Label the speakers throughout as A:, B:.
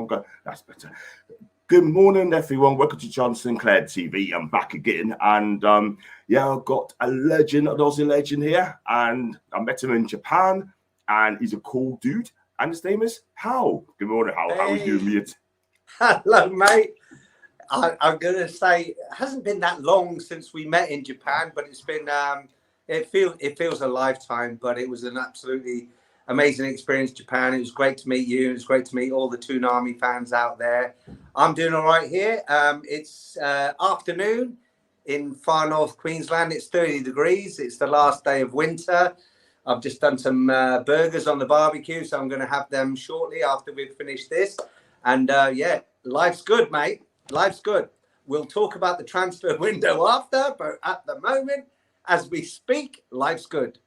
A: one go. That's better. Good morning, everyone. Welcome to John Sinclair TV. I'm back again, and yeah, I've got a legend, an Aussie legend here, and I met him in Japan, and he's a cool dude, and his name is Hal. Good morning, Hal.
B: Hey.
A: How are you doing, mate?
B: Hello, mate. I'm gonna say it hasn't been that long since we met in Japan, but it's been it feels a lifetime. But it was an absolutely amazing experience, Japan. It was great to meet you. It was great to meet all the Toonami fans out there. I'm doing all right here. It's afternoon in far north Queensland. It's 30 degrees. It's the last day of winter. I've just done some burgers on the barbecue, so I'm going to have them shortly after we've finished this. And yeah, life's good, mate. Life's good. We'll talk about the transfer window after, but at the moment, as we speak, life's good.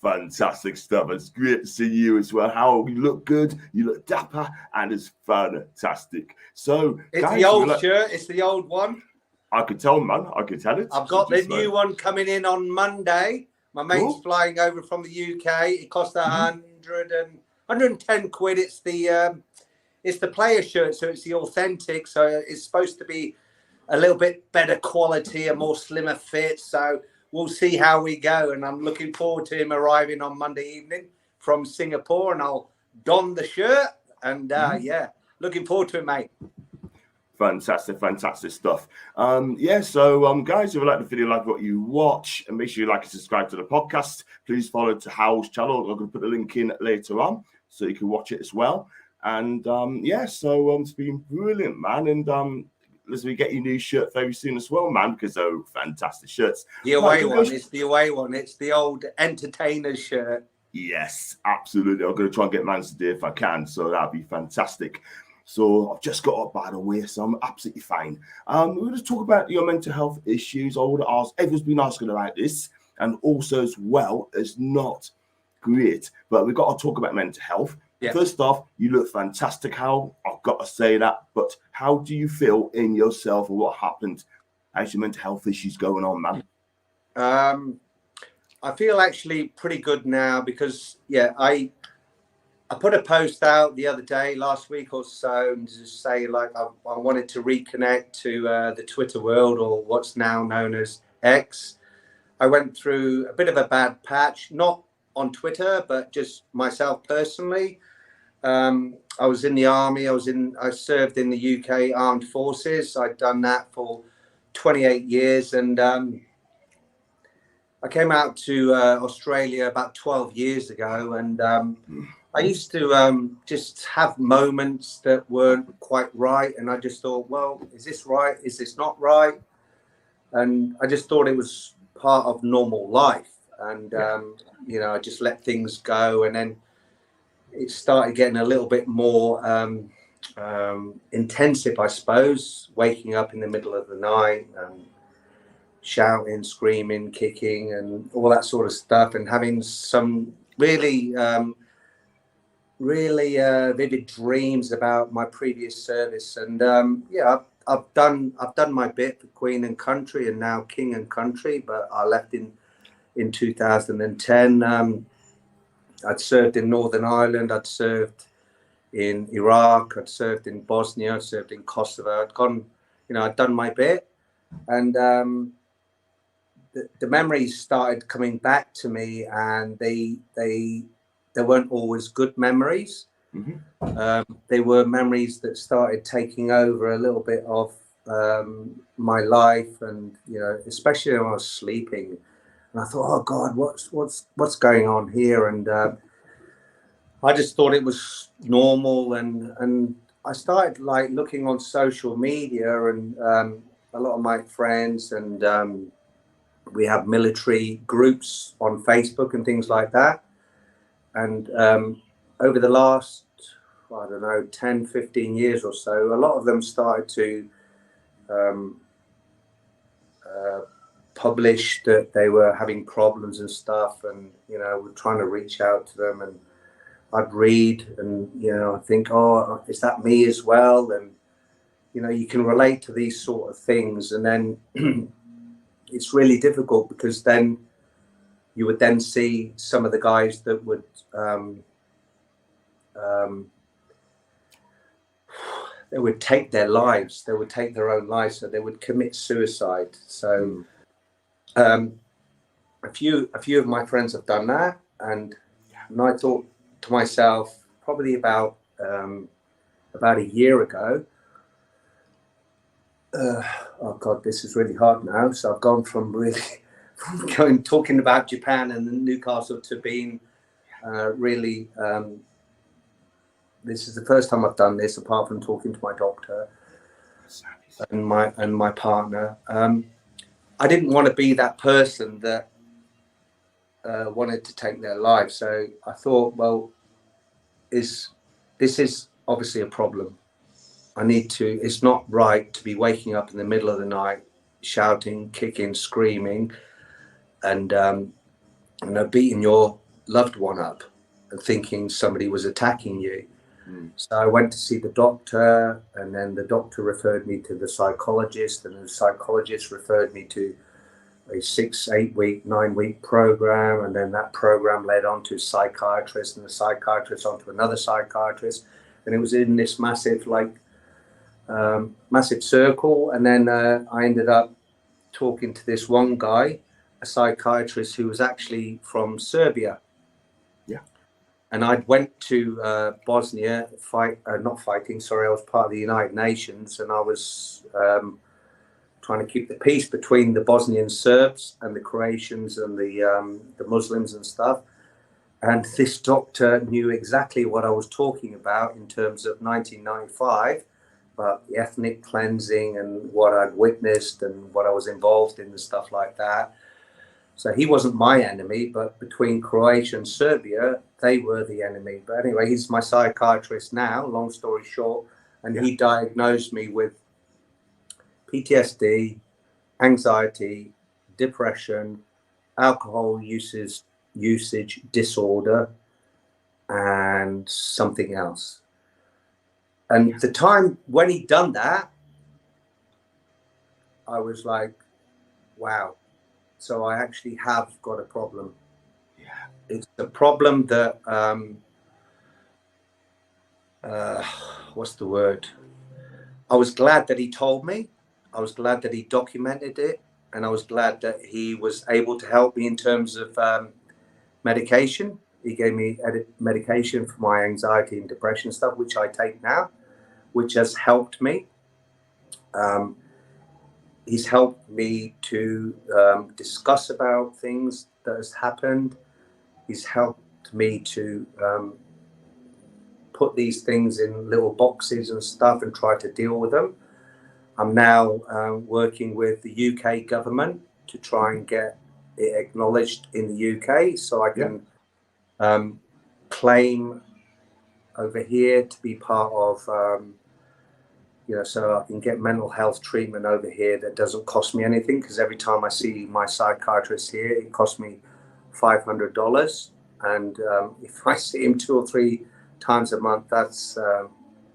A: Fantastic stuff. It's great to see you as well. How you look good, you look dapper, and it's fantastic. So
B: it's
A: guys,
B: the old shirt. It's the old one.
A: I could tell, man. I could tell it.
B: I've got the new one coming in on Monday. My mate's flying over from the UK. It cost 110 quid. It's the player shirt, so it's the authentic. So it's supposed to be a little bit better quality, a more slimmer fit. So we'll see how we go. And I'm looking forward to him arriving on Monday evening from Singapore, and I'll don the shirt. And yeah, looking forward to it, mate.
A: Fantastic stuff. Yeah, so guys, if you like the video, like what you watch, and make sure you like and subscribe to the podcast. Please follow to Hal's channel. I'm going to put the link in later on so you can watch it as well. And yeah, so it's been brilliant, man. And let's get your new shirt very soon as well, man, because they're fantastic shirts.
B: The away one. It's the away one. It's the old entertainer's shirt.
A: Yes, absolutely. I'm going to try and get mine today if I can. So that'd be fantastic. So I've just got up, by the way, so I'm absolutely fine. We're going to talk about your mental health issues. I would ask, everyone's been asking about this, and also as well, it's not great, but we've got to talk about mental health. Yeah. First off, you look fantastic, Hal. I've got to say that. But how do you feel in yourself, or what happened? How's your mental health issues going on, man?
B: I feel actually pretty good now because, yeah, I put a post out the other day, last week or so, and just say like I wanted to reconnect to the Twitter world, or what's now known as X. I went through a bit of a bad patch, not on Twitter, but just myself personally. I was in the army. I served in the UK Armed Forces. I'd done that for 28 years, and I came out to Australia about 12 years ago, and I used to just have moments that weren't quite right, and I just thought, well, is this right? Is this not right? And I just thought it was part of normal life, and you know, I just let things go, and then it started getting a little bit more intensive, I suppose, waking up in the middle of the night and shouting, screaming, kicking, and all that sort of stuff, and having some really vivid dreams about my previous service. And yeah, I've done my bit for Queen and Country, and now King and Country, but I left in 2010. I'd served in Northern Ireland, I'd served in Iraq, I'd served in Bosnia, I'd served in Kosovo. I'd gone, you know, I'd done my bit, and the memories started coming back to me, and they weren't always good memories. They were memories that started taking over a little bit of my life, and you know, especially when I was sleeping. And I thought, oh God, what's going on here? And I just thought it was normal, and I started like looking on social media, and a lot of my friends, and we have military groups on Facebook and things like that. And over the last, I don't know, 10, 15 years or so, a lot of them started to publish that they were having problems and stuff, and you know, we're trying to reach out to them, and I'd read, and you know, I think, oh, is that me as well? And you know, you can relate to these sort of things, and then it's really difficult, because then you would then see some of the guys that would they would take their lives. They would take their own lives. So they would commit suicide. So a few of my friends have done that, and I thought to myself, probably about a year ago, oh God, this is really hard now. So I've gone from talking about Japan and Newcastle to being really. This is the first time I've done this, apart from talking to my doctor and my partner. I didn't want to be that person that wanted to take their life. So I thought, well, this is obviously a problem. It's not right to be waking up in the middle of the night, shouting, kicking, screaming, and beating your loved one up and thinking somebody was attacking you. So I went to see the doctor, and then the doctor referred me to the psychologist, and the psychologist referred me to a 6, 8 week, 9 week program, and then that program led on to a psychiatrist, and the psychiatrist onto another psychiatrist, and it was in this massive circle. And then I ended up talking to this one guy, a psychiatrist who was actually from Serbia. And I went to Bosnia, I was part of the United Nations, and I was trying to keep the peace between the Bosnian Serbs and the Croatians and the Muslims and stuff. And this doctor knew exactly what I was talking about in terms of 1995, about the ethnic cleansing and what I'd witnessed and what I was involved in and stuff like that. So he wasn't my enemy, but between Croatia and Serbia, they were the enemy. But anyway, he's my psychiatrist now, long story short, and he diagnosed me with PTSD, anxiety, depression, alcohol usage disorder, and something else. And the time when he done that, I was like, wow. So I actually have got a problem. It's a problem that, what's the word? I was glad that he told me. I was glad that he documented it. And I was glad that he was able to help me in terms of medication. He gave me medication for my anxiety and depression stuff, which I take now, which has helped me. He's helped me to discuss about things that has happened. He's helped me to put these things in little boxes and stuff and try to deal with them. I'm now working with the UK government to try and get it acknowledged in the UK, so I can claim over here to be part of so I can get mental health treatment over here that doesn't cost me anything, because every time I see my psychiatrist here, it costs me $500. And if I see him 2 or 3 times a month, that's a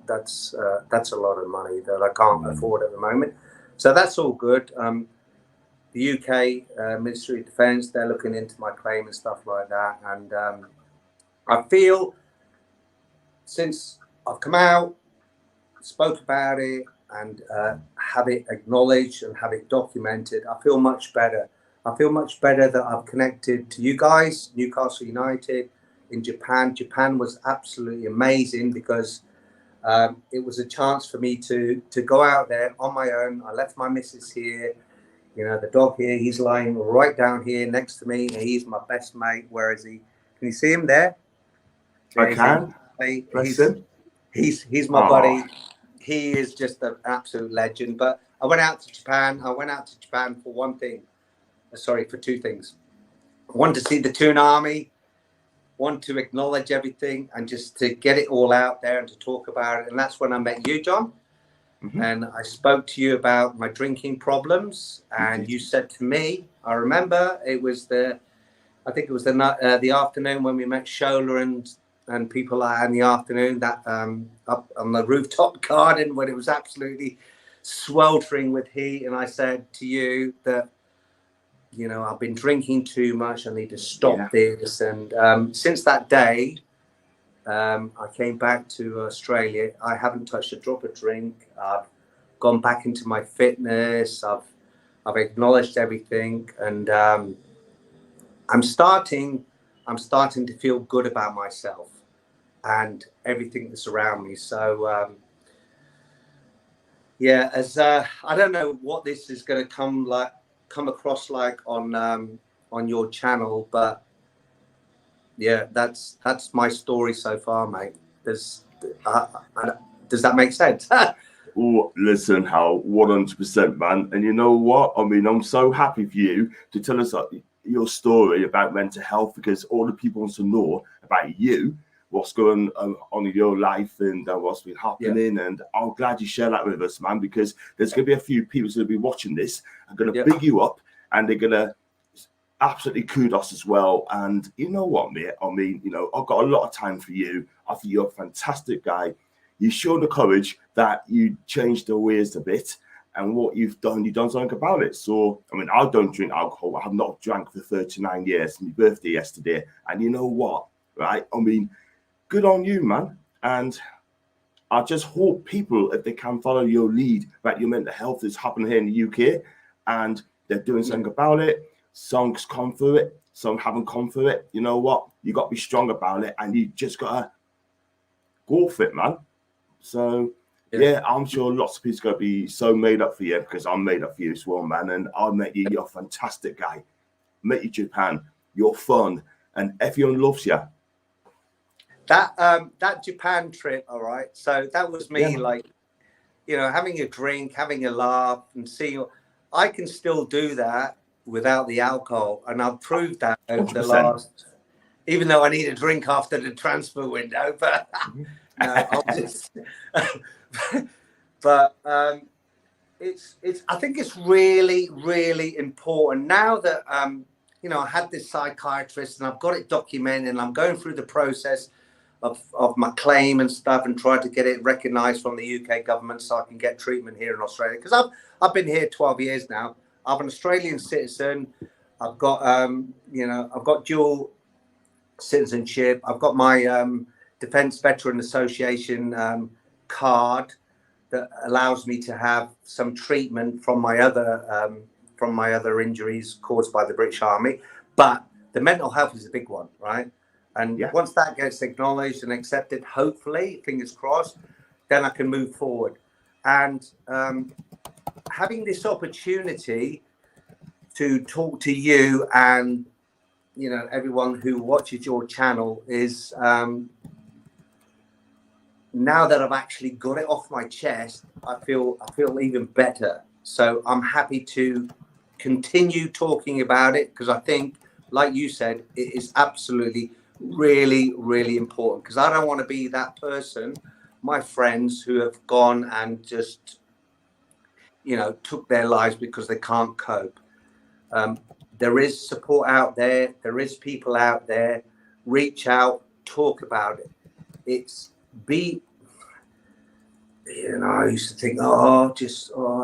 B: lot of money that I can't afford at the moment. So that's all good. The UK Ministry of Defence, they're looking into my claim and stuff like that. And I feel since I've come out, spoke about it, and have it acknowledged and have it documented, I feel much better. I feel much better that I've connected to you guys, Newcastle United, in Japan. Japan was absolutely amazing, because it was a chance for me to go out there on my own. I left my missus here, the dog here, he's lying right down here next to me. He's my best mate. Where is he? Can you see him there?
A: I can.
B: He's my buddy. He is just an absolute legend. But I went out to Japan. For one thing. For 2 things. I wanted to see the Toon Army, want to acknowledge everything, and just to get it all out there and to talk about it. And that's when I met you, John. And I spoke to you about my drinking problems. And you said to me, I remember it was the afternoon when we met Shola and people in the afternoon, that up on the rooftop garden when it was absolutely sweltering with heat. And I said to you that, I've been drinking too much. I need to stop this. And since that day, I came back to Australia. I haven't touched a drop of drink. I've gone back into my fitness. I've acknowledged everything, and I'm starting to feel good about myself and everything that's around me. So yeah, as I don't know what this is going to come across like on your channel, but yeah, that's my story so far, mate. Does that make sense?
A: Oh, listen, Hal, 100%, man. And you know what? I mean, I'm so happy for you to tell us your story about mental health, because all the people want to know about you, what's going on in your life, and what's been happening. And I'm glad you share that with us, man, because there's going to be a few people who's going to be watching this and going to big you up, and they're going to absolutely kudos as well. And you know what, mate? I mean, you know, I've got a lot of time for you. I think you're a fantastic guy. You showed the courage that you changed the ways a bit, and what you've done something about it. So, I mean, I don't drink alcohol. I have not drank for 39 years. My birthday yesterday. And you know what, right? I mean, good on you, man. And I just hope people, if they can follow your lead, that your mental health is happening here in the UK, and they're doing something about it. Some come through it, some haven't come through it. You know what? You got to be strong about it, and you just got to go for it, man. So, yeah, I'm sure lots of people are going to be so made up for you, because I'm made up for you as well, man. And I met you. You're a fantastic guy. Met you Japan. You're fun. And everyone loves you.
B: That Japan trip, all right. So that was me, like, you know, having a drink, having a laugh, and seeing. I can still do that without the alcohol, and I've proved that over
A: 100%.
B: the last. Even though I need a drink after the transfer window, but no, I'll just. But it's. I think it's really, really important now that you know, I had this psychiatrist and I've got it documented, and I'm going through the process of my claim and stuff, and trying to get it recognised from the UK government so I can get treatment here in Australia, because I've been here 12 years now. I'm an Australian citizen. I've got you know, I've got dual citizenship. I've got my Defence Veteran Association card that allows me to have some treatment from my other injuries caused by the British Army. But the mental health is a big one, right? And once that gets acknowledged and accepted, hopefully, fingers crossed, then I can move forward. And having this opportunity to talk to you and, you know, everyone who watches your channel is now that I've actually got it off my chest, I feel even better. So I'm happy to continue talking about it, because I think, like you said, it is absolutely really, really important, because I don't want to be that person, my friends who have gone and just, you know, took their lives because they can't cope. There is support out there. There is people out there. Reach out, talk about it. You know, I used to think, I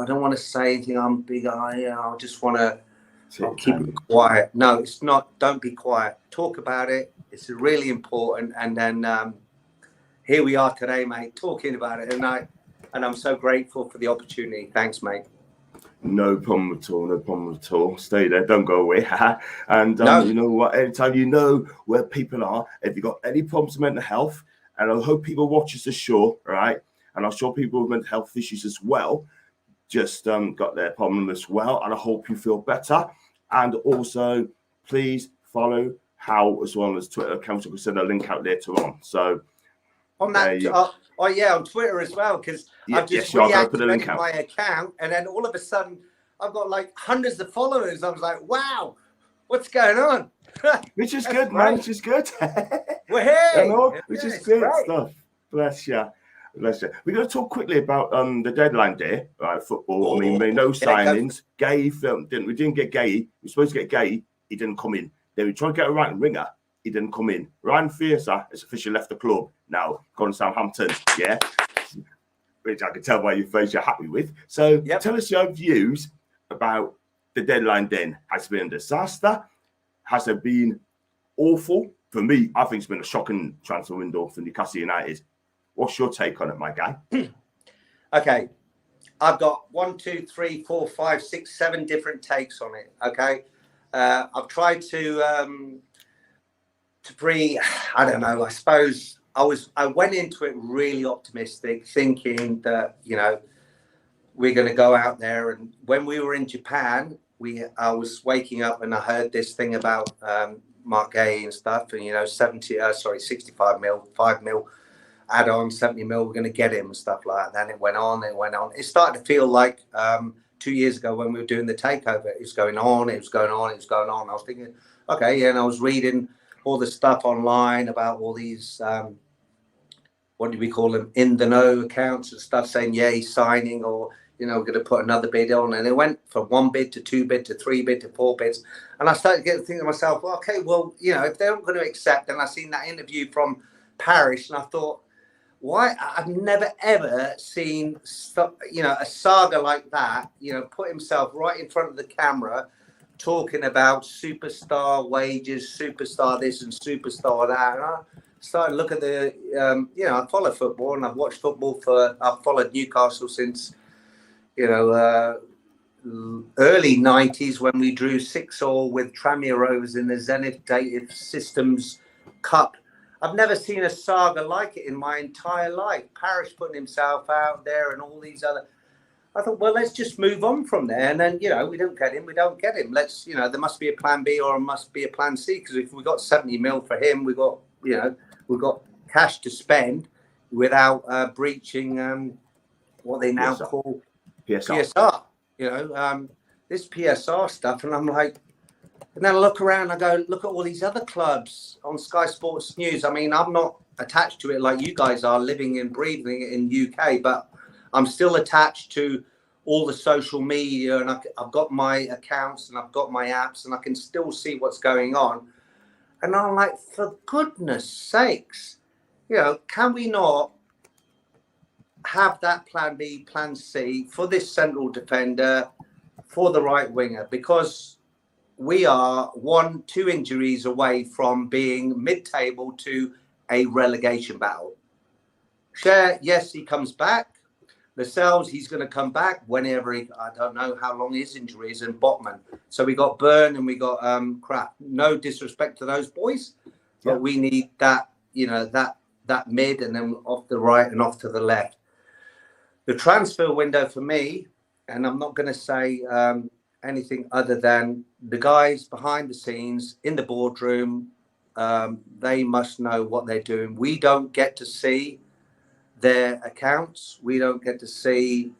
B: don't want to say anything. I'm big. I just want to keep it quiet. No, it's not. Don't be quiet. Talk about it. It's really important. And then here we are today, mate, talking about it. And I'm so grateful for the opportunity. Thanks, mate.
A: No problem at all. No problem at all. Stay there. Don't go away. And you know what? Anytime you know where people are, if you've got any problems with mental health, and I hope people watch this show, right? And I'm sure people with mental health issues as well just got their problem as well. And I hope you feel better. And also, please follow Hal as well as Twitter account. We'll send a link out later on. So
B: on that, on Twitter as well, because I've just reactivated my account, and then all of a sudden I've got like hundreds of followers. I was like, wow, what's going on?
A: Which is good, man. Which is good.
B: We're here.
A: You know, which is great stuff. Bless you. Bless you. We're going to talk quickly about the deadline day, right? Football. I mean, there no signings. Gay film we didn't get Gay. We were supposed to get Gay. He didn't come in. Then we tried to get a right winger. He didn't come in. Ryan Fiercer has officially left the club now, gone to Southampton. Yeah, which I can tell by your face you're happy with. So tell us your views about the deadline. Then has it been a disaster? Has it been awful? for me, I think it's been a shocking transfer window for Newcastle United. What's your take on it, my guy?
B: Okay, I've got 1, 2, 3, 4, 5, 6, 7 different takes on it. Okay, I've tried to I don't know. I suppose I went into it really optimistic, thinking that we're going to go out there. And when we were in Japan, I was waking up and I heard this thing about Mark Gay and stuff, and 65 mil, 5 mil add on, 70 mil, we're going to get him and stuff like that. Then it went on. It started to feel like 2 years ago when we were doing the takeover, it was going on. I was thinking, okay, yeah, and I was reading all the stuff online about all these what do we call them, in the know accounts and stuff, saying yeah, he's signing, or we're going to put another bid on. And it went from 1 bid to 2 bid to 3 bid to 4 bids. And I started thinking to myself, well, okay, well, if they're not going to accept, and I seen that interview from Parish, and I thought, why? I've never ever seen a saga like that, put himself right in front of the camera talking about superstar wages, superstar this and superstar that. And I started to look at I follow football, and I've watched football I've followed Newcastle since early 90s, when we drew 6-6 with Tranmere Rovers in the Zenith Dative Systems Cup. I've never seen a saga like it in my entire life. Parish putting himself out there and all these other. I thought, well, let's just move on from there. And then, we don't get him. Let's, there must be a plan B or must be a plan C. Because if we got 70 mil for him, we've got cash to spend without breaching what they now call PSR. This PSR stuff. And I'm like, and then I look around, I go, look at all these other clubs on Sky Sports News. I mean, I'm not attached to it like you guys are, living and breathing it in UK, but I'm still attached to all the social media, and I've got my accounts and I've got my apps, and I can still see what's going on. And I'm like, for goodness sakes, can we not have that plan B, plan C for this central defender, for the right winger? Because we are 1-2 injuries away from being mid-table to a relegation battle. Cher, yes, he comes back. Lascelles, he's going to come back whenever I don't know how long his injury is, and Botman. So we got Byrne and we got Crap. No disrespect to those boys, but we need that, that mid, and then off the right and off to the left. The transfer window for me, and I'm not going to say anything other than the guys behind the scenes in the boardroom, they must know what they're doing. We don't get to see their accounts. We don't get to see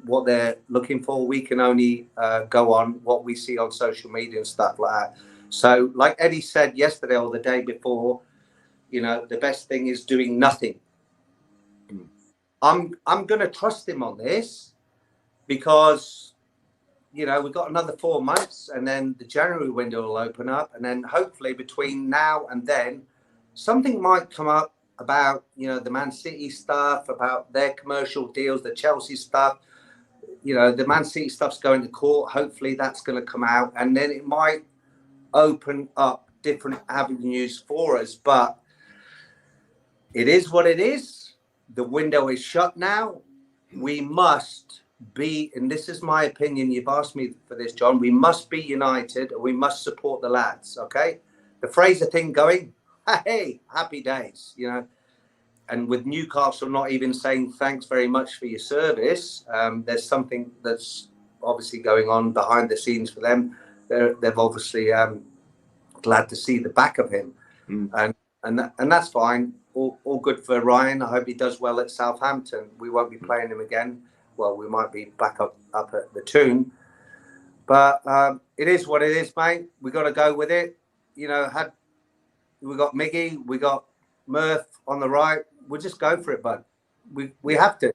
B: what they're looking for. We can only go on what we see on social media and stuff like that. So like Eddie said yesterday or the day before, the best thing is doing nothing. I'm going to trust him on this, because we've got another 4 months, and then the January window will open up, and then hopefully between now and then something might come up about the Man City stuff, about their commercial deals, the Chelsea stuff. The Man City stuff's going to court. Hopefully that's going to come out, and then it might open up different avenues for us. But it is what it is. The window is shut now. We must be, and this is my opinion, you've asked me for this, John, we must be united, and we must support the lads. Okay, the Fraser thing going, hey, happy days, and with Newcastle not even saying thanks very much for your service, there's something that's obviously going on behind the scenes for them. They've obviously glad to see the back of him, and that's fine. All good for Ryan. I hope he does well at Southampton. We won't be playing him again. Well, we might be back up at the Toon, but it is what it is, mate. We got to go with it. We got Miggy, we got Murph on the right. We'll just go for it, bud. We have to.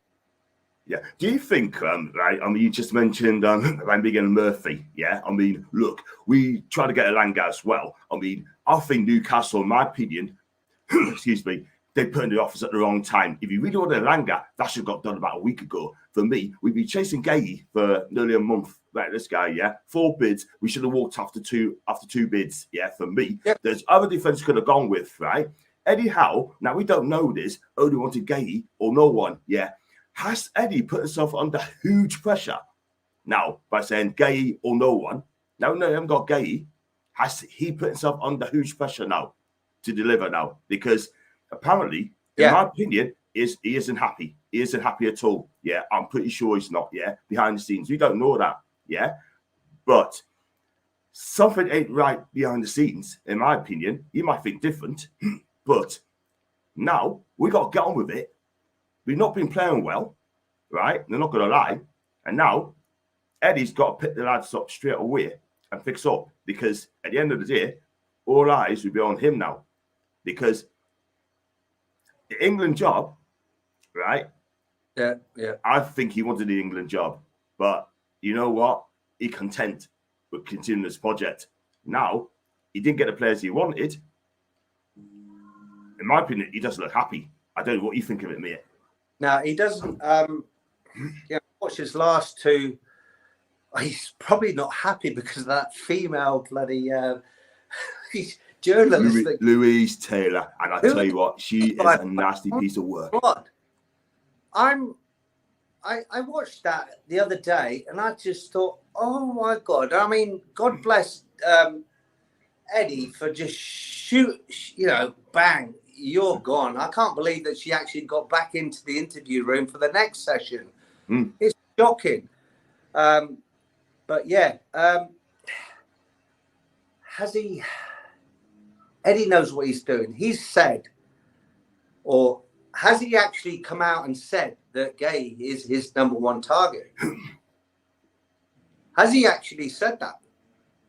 A: Yeah. Do you think, right? I mean, you just mentioned Van Big and Murphy. Yeah. I mean, look, we try to get Elanga as well. I mean, I think Newcastle, in my opinion, excuse me, they put in the office at the wrong time. If you really wanted Langer, that should have got done about a week ago. For me, we've been chasing Gay for nearly a month. Right, this guy, yeah, 4 bids. We should have walked after two bids. Yeah, for me, there's other defense could have gone with, right? Eddie Howe. Now we don't know this. Only wanted Gay or no one. Yeah, has Eddie put himself under huge pressure now by saying Gay or no one? No, he haven't got Gay. Has he put himself under huge pressure now to deliver now? Because apparently, in my opinion, he isn't happy. He isn't happy at all. Yeah, I'm pretty sure he's not. Yeah, behind the scenes, we don't know that. Yeah, but something ain't right behind the scenes, in my opinion. You might think different, but now we got to get on with it. We've not been playing well, right? They're not going to lie. And now Eddie's got to pick the lads up straight away and fix up, because at the end of the day, all eyes will be on him now. Because the England job, right?
B: Yeah.
A: I think he wanted the England job, but you know what? He's content with continuing this project. Now, he didn't get the players he wanted. In my opinion, he doesn't look happy. I don't know what you think of it, mate.
B: No, he doesn't. Watch his last 2. He's probably not happy because of that female bloody journalist.
A: Louise Taylor. And I tell you what, she is a nasty piece of work.
B: I watched that the other day and I just thought, oh my God. I mean, God bless Eddie for just bang, you're gone. I can't believe that she actually got back into the interview room for the next session. It's shocking. But yeah, Eddie knows what he's doing. He's said, or has he actually come out and said that Gay is his #1 target? Has he actually said that?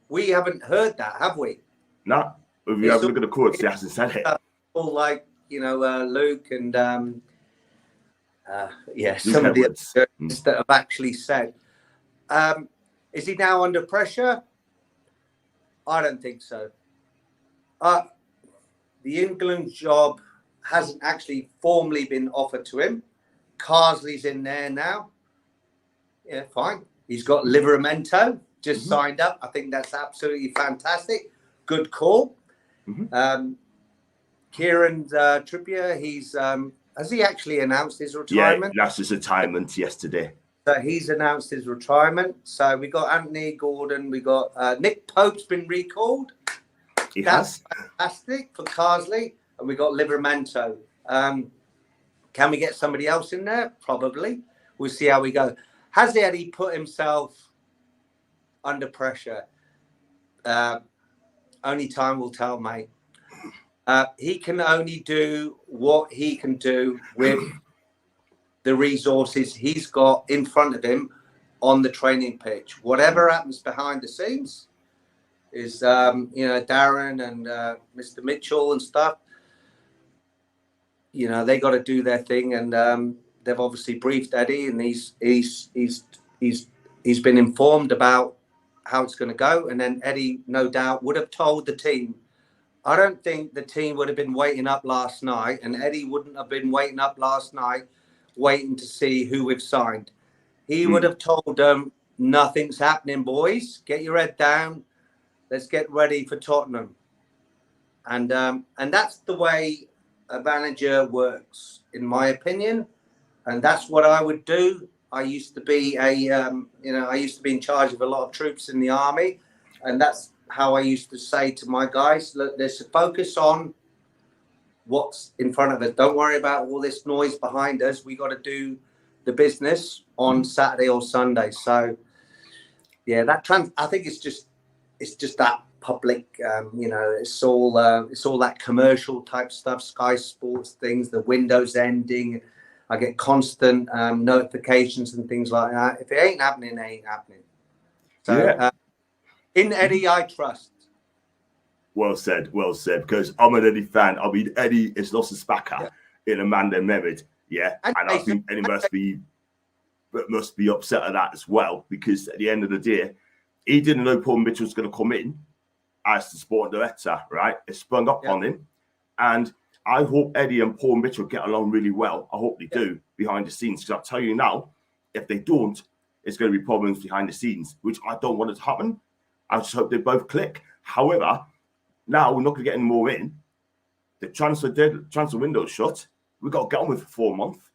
B: We haven't heard that, have we?
A: No. If you have a look at the quotes, he hasn't said it.
B: All like, Luke and some of the others that have actually said. Is he now under pressure? I don't think so. The England job hasn't actually formally been offered to him. Carsley's in there now. Yeah, fine. He's got Livramento just signed up. I think that's absolutely fantastic. Good call. Kieran Trippier, has he actually announced his retirement?
A: Yeah, that's his retirement yesterday.
B: So he's announced his retirement. So we got Anthony Gordon. We got Nick Pope's been recalled. That's fantastic for Carsley. And we got Livramento. Can we get somebody else in there? Probably. We'll see how we go. Has Eddie put himself under pressure? Only time will tell, mate. He can only do what he can do with the resources he's got in front of him on the training pitch. Whatever happens behind the scenes is, Darren and Mr. Mitchell and stuff. They got to do their thing, and they've obviously briefed Eddie, and he's been informed about how it's going to go. And then Eddie, no doubt, would have told the team. I don't think the team would have been waiting up last night, and Eddie wouldn't have been waiting up last night, waiting to see who we've signed. He would have told them, nothing's happening, boys. Get your head down. Let's get ready for Tottenham. And that's the way a manager works, in my opinion. And that's what I would do. I used to be in charge of a lot of troops in the army. And that's how I used to say to my guys, look, let's focus on what's in front of us. Don't worry about all this noise behind us. We got to do the business on Saturday or Sunday. So, yeah, I think it's just that public, it's all that commercial type stuff, Sky Sports things, the windows ending. I get constant notifications and things like that. If it ain't happening, it ain't happening. So, in Eddie, I trust.
A: Well said. Because I'm an Eddie fan. I mean, Eddie is lost his backer in a man they married. Yeah, and I think Eddie must be upset at that as well, because at the end of the day, he didn't know Paul Mitchell was going to come in as the sporting director. Right, it sprung up on him, and I hope Eddie and Paul Mitchell get along really well. I hope they do behind the scenes, because I'll tell you now, if they don't, it's going to be problems behind the scenes, which I don't want it to happen. I just hope they both click. However, now we're not going to get any more in. The transfer window is shut. We've got to get on with it for 4 months.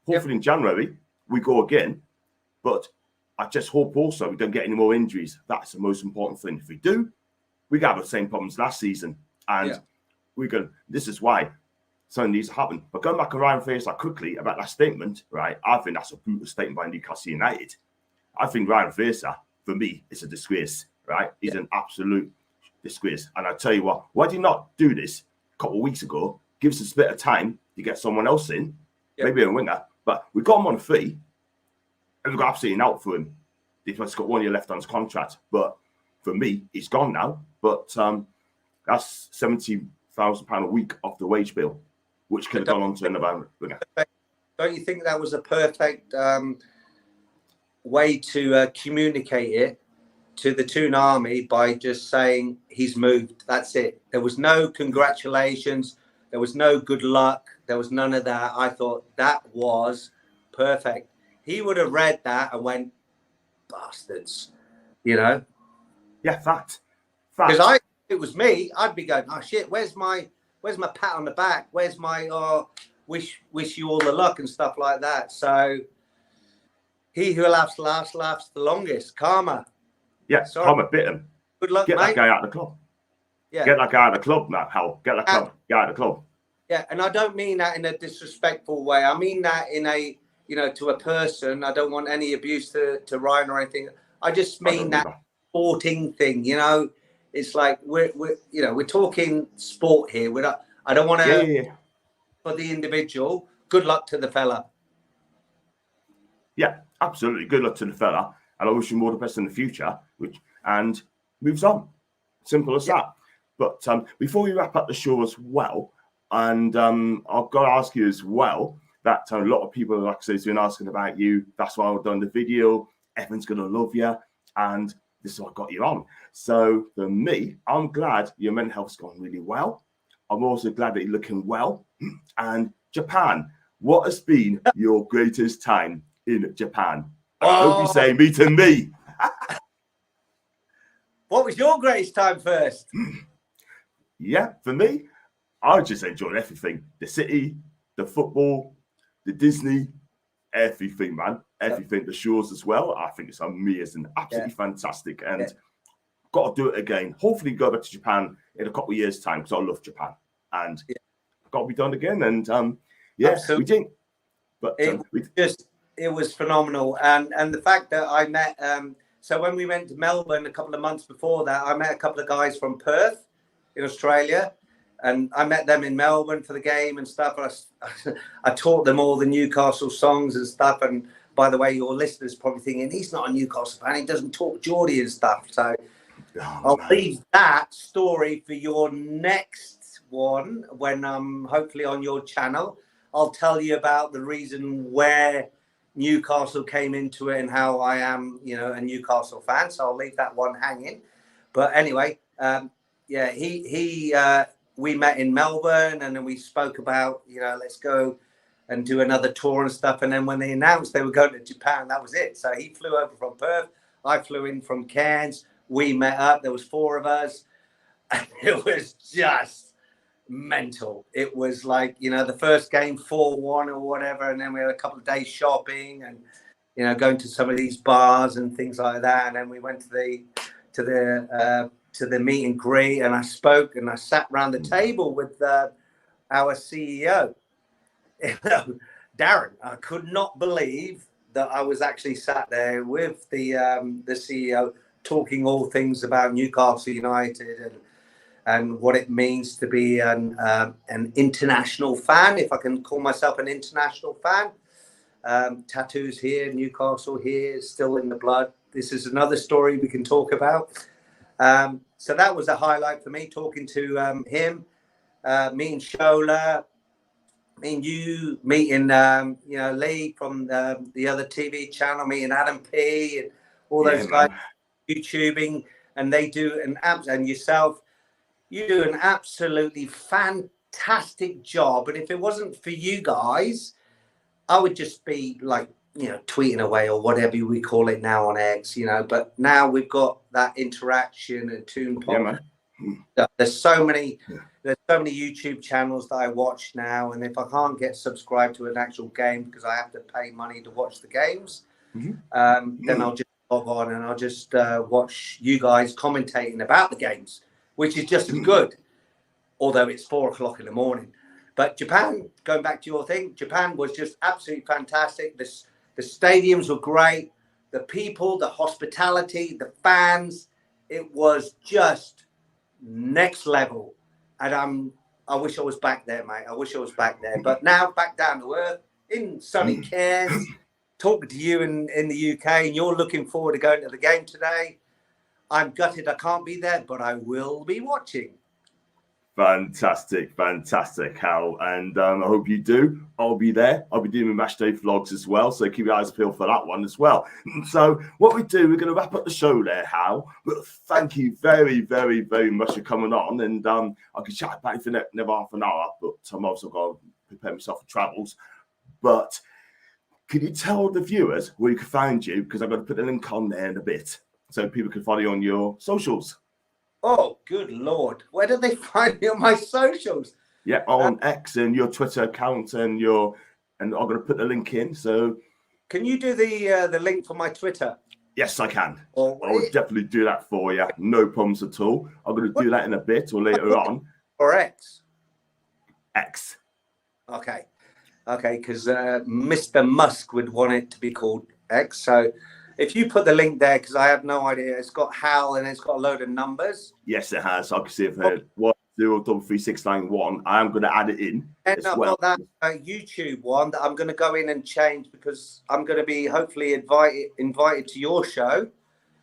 A: Hopefully in January, we go again. But I just hope also we don't get any more injuries. That's the most important thing. If we do, we got the same problems last season. And this is why something needs to happen. But going back to Ryan Fraser quickly about that statement, right? I think that's a brutal statement by Newcastle United. I think Ryan Fraser, for me, is a disgrace, right? He's an absolute disgrace. And I tell you what, why did he not do this a couple of weeks ago? Give us a bit of time to get someone else in, maybe a winger. But we got him on a fee, and we've got absolutely out for him. He's got 1 year left on his contract. But for me, he's gone now. But that's £70,000 a week off the wage bill, which could have gone on to another winger.
B: Don't you think that was a perfect way to communicate it to the Toon Army by just saying he's moved? That's it. There was no congratulations. There was no good luck. There was none of that. I thought that was perfect. He would have read that and went, bastards, you know?
A: Yeah, fact.
B: Because if it was me, I'd be going, oh shit, where's my pat on the back? Where's my wish you all the luck and stuff like that? So he who laughs last laughs the longest. Karma.
A: Yeah, karma bit him.
B: Good luck,
A: Get
B: mate.
A: that guy out of the club.
B: Yeah.
A: Get that guy out of the club, Matt Hal. Get that guy out of the club.
B: Yeah, and I don't mean that in a disrespectful way. I mean that in a, to a person. I don't want any abuse to Ryan or anything. I just mean that sporting thing, It's like we're talking sport here. I don't want to for the individual. Good luck to the fella.
A: Yeah, absolutely. Good luck to the fella, and I wish him all the best in the future. And moves on. Simple as that. But before we wrap up the show as well, and I've got to ask you as well that a lot of people, like I say, have been asking about you. That's why I've done the video. Everyone's gonna love you, and this is what I got you on. So for me, I'm glad your mental health's gone really well. I'm also glad that you're looking well. And Japan, what has been your greatest time in Japan? I hope you say meeting me.
B: What was your greatest time first?
A: Yeah, for me, I just enjoyed everything. The city, the football, the Disney, everything, man. Everything, the shows as well. I think it's amazing, absolutely fantastic. And got to do it again. Hopefully go back to Japan in a couple of years' time, because I love Japan. And got to be done again. And we didn't. But
B: it was phenomenal. And the fact that I met, so when we went to Melbourne a couple of months before that, I met a couple of guys from Perth in Australia. And I met them in Melbourne for the game and stuff. I taught them all the Newcastle songs and stuff. And by the way, your listeners probably thinking, he's not a Newcastle fan. He doesn't talk Geordie and stuff. So I'll leave that story for your next one when I'm hopefully on your channel. I'll tell you about the reason where Newcastle came into it and how I am, a Newcastle fan. So I'll leave that one hanging. But anyway, we met in Melbourne, and then we spoke about, let's go and do another tour and stuff. And then when they announced they were going to Japan, that was it. So he flew over from Perth. I flew in from Cairns. We met up. There was 4 of us. And it was just mental. It was like, the first game 4-1 or whatever. And then we had a couple of days shopping and, going to some of these bars and things like that. And then we went to the meet and greet, and I spoke and I sat around the table with our CEO, Darren. I could not believe that I was actually sat there with the CEO talking all things about Newcastle United and what it means to be an international fan, if I can call myself an international fan. Tattoos here, Newcastle here, still in the blood. This is another story we can talk about. So that was a highlight for me, talking to him, meeting Shola, meeting you, meeting Lee from the other TV channel, meeting Adam P and all those guys YouTubing, and they do and yourself, you do an absolutely fantastic fantastic job. And if it wasn't for you guys, I would just be like, you know, tweeting away or whatever we call it now on X, you know. But now we've got that interaction and Toon Pop.
A: Yeah, man.
B: There's so many YouTube channels that I watch now, and if I can't get subscribed to an actual game because I have to pay money to watch the games, then I'll just log on and I'll just watch you guys commentating about the games, which is just as good, although it's 4 o'clock in the morning. But Japan, going back to your thing, Japan was just absolutely fantastic. The stadiums were great. The people, the hospitality, the fans, it was just next level. And I wish I was back there, mate. I wish I was back there. But now back down to earth in sunny Cairns, talking to you in the UK, and you're looking forward to going to the game today. I'm gutted I can't be there, but I will be watching.
A: Fantastic, Hal. And I hope you do. I'll be there. I'll be doing my match day vlogs as well. So keep your eyes peeled for that one as well. So what we do, we're going to wrap up the show there, Hal. But thank you very, very, very much for coming on. And I could chat about it for never half an hour, but I'm also going to prepare myself for travels. But could you tell the viewers where you can find you? Because I'm going to put the link on there in a bit so people can follow you on your socials.
B: Oh, good Lord. Where do they find me on my socials?
A: Yeah, on X and your Twitter account and I'm going to put the link in. So
B: can you do the link for my Twitter?
A: Yes, I can. I will definitely do that for you. No problems at all. I'm going to do that in a bit or later on.
B: Or X?
A: X.
B: Okay, because Mr. Musk would want it to be called X. So if you put the link there, because I have no idea, it's got Hal and it's got a load of numbers.
A: Yes, it has. I can see if it 103691. I am going to add it in.
B: And I've got that YouTube one that I'm going to go in and change because I'm going to be hopefully invited to your show.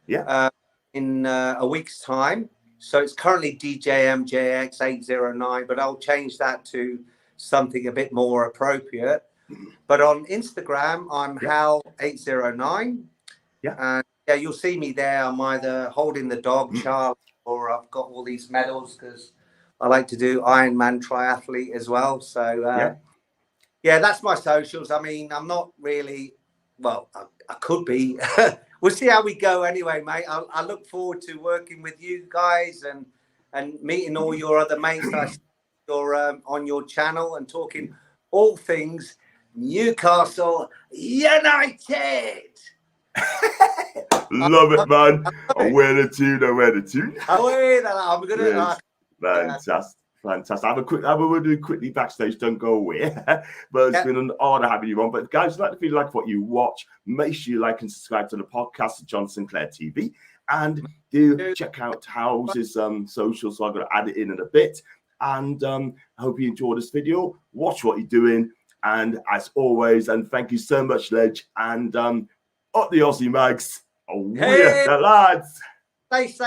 A: Yeah.
B: In a week's time. So it's currently DJMJX809, but I'll change that to something a bit more appropriate. But on Instagram, I'm Hal809.
A: Yeah.
B: And yeah, you'll see me there. I'm either holding the dog, Charlie, or I've got all these medals because I like to do Ironman triathlete as well. So yeah, that's my socials. I mean, I'm not really, well, I could be. We'll see how we go anyway, mate. I look forward to working with you guys and meeting all your other mates that you're on your channel and talking all things Newcastle United.
A: Love it, man. I wear the tune. I'm
B: gonna.
A: Fantastic. We'll do quickly backstage. Don't go away. But it's been an honor having you on. But guys, if you like what you watch, make sure you like and subscribe to the podcast at John Sinclair TV, and do check out Hal's social. So I'm going to add it in a bit. And I hope you enjoy this video. Watch what you're doing, and as always, and thank you so much, Ledge. And up the Aussie Mags. We're the lads.
B: Stay safe.